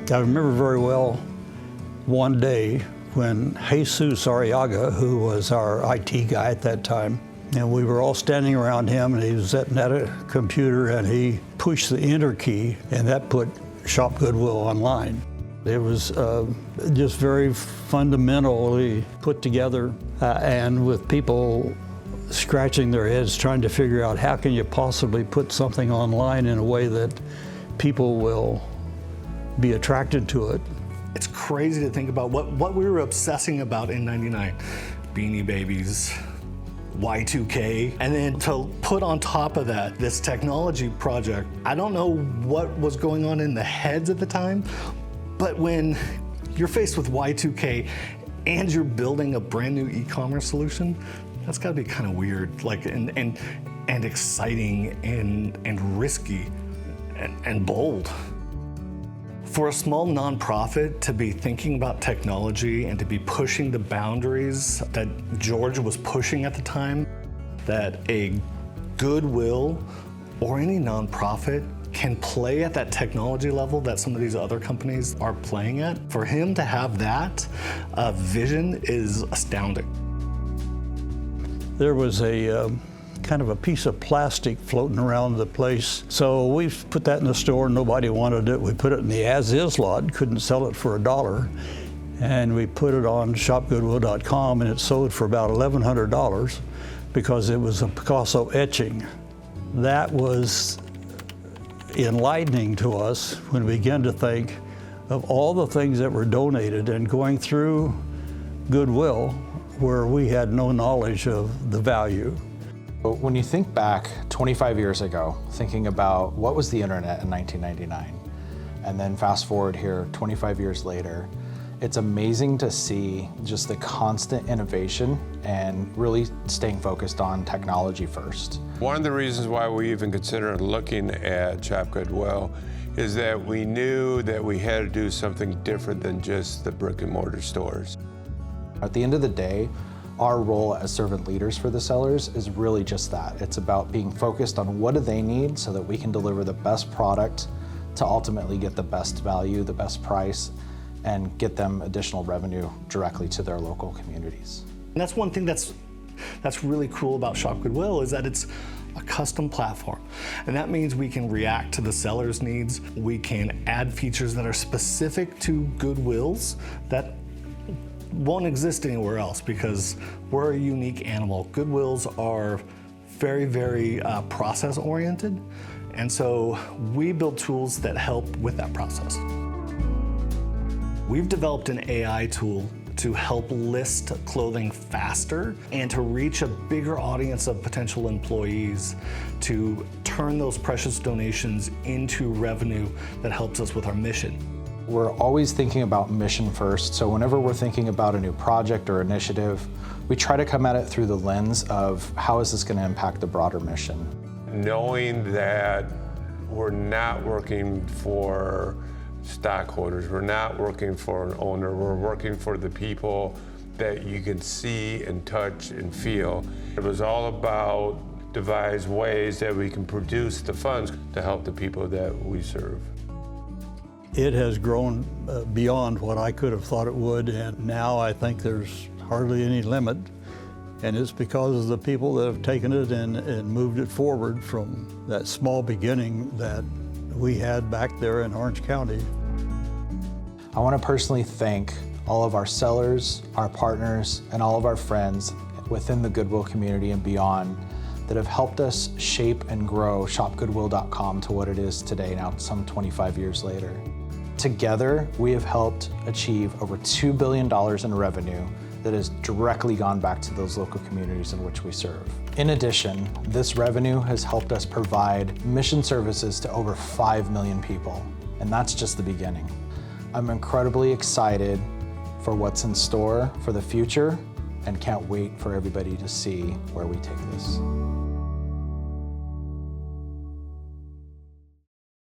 I remember very well one day when Jesus Arriaga, who was our IT guy at that time, and we were all standing around him, and he was sitting at a computer, and he pushed the enter key, and that put Shop Goodwill online. It was just very fundamentally put together, and with people scratching their heads trying to figure out how can you possibly put something online in a way that people will be attracted to it. It's crazy to think about what we were obsessing about in '99. Beanie Babies, Y2K, and then to put on top of that this technology project. I don't know what was going on in the heads at the time, but when you're faced with Y2K and you're building a brand new e-commerce solution, that's gotta be kind of weird, like and exciting and risky and bold. For a small nonprofit to be thinking about technology and to be pushing the boundaries that George was pushing at the time, that a Goodwill or any nonprofit can play at that technology level that some of these other companies are playing at, for him to have that vision is astounding. There was a kind of a piece of plastic floating around the place. So we put that in the store, nobody wanted it. We put it in the as-is lot, couldn't sell it for $1. And we put it on shopgoodwill.com, and it sold for about $1,100 because it was a Picasso etching. That was enlightening to us when we began to think of all the things that were donated and going through Goodwill where we had no knowledge of the value. When you think back 25 years ago, thinking about what was the internet in 1999, and then fast forward here 25 years later, it's amazing to see just the constant innovation and really staying focused on technology first. One of the reasons why we even considered looking at Shop Goodwill is that we knew that we had to do something different than just the brick and mortar stores. At the end of the day, our role as servant leaders for the sellers is really just that. It's about being focused on what do they need so that we can deliver the best product to ultimately get the best value, the best price, and get them additional revenue directly to their local communities. And that's one thing that's really cool about Shop Goodwill is that it's a custom platform. And that means we can react to the seller's needs. We can add features that are specific to Goodwills that won't exist anywhere else because we're a unique animal. Goodwills are very, very process-oriented, and so we build tools that help with that process. We've developed an AI tool to help list clothing faster and to reach a bigger audience of potential employees, to turn those precious donations into revenue that helps us with our mission. We're always thinking about mission first, so whenever we're thinking about a new project or initiative, we try to come at it through the lens of how is this going to impact the broader mission. Knowing that we're not working for stockholders, we're not working for an owner, we're working for the people that you can see and touch and feel. It was all about devise ways that we can produce the funds to help the people that we serve. It has grown beyond what I could have thought it would, and now I think there's hardly any limit. And it's because of the people that have taken it and moved it forward from that small beginning that we had back there in Orange County. I want to personally thank all of our sellers, our partners, and all of our friends within the Goodwill community and beyond that have helped us shape and grow shopgoodwill.com to what it is today, now some 25 years later. Together, we have helped achieve over $2 billion in revenue that has directly gone back to those local communities in which we serve. In addition, this revenue has helped us provide mission services to over 5 million people, and that's just the beginning. I'm incredibly excited for what's in store for the future and can't wait for everybody to see where we take this.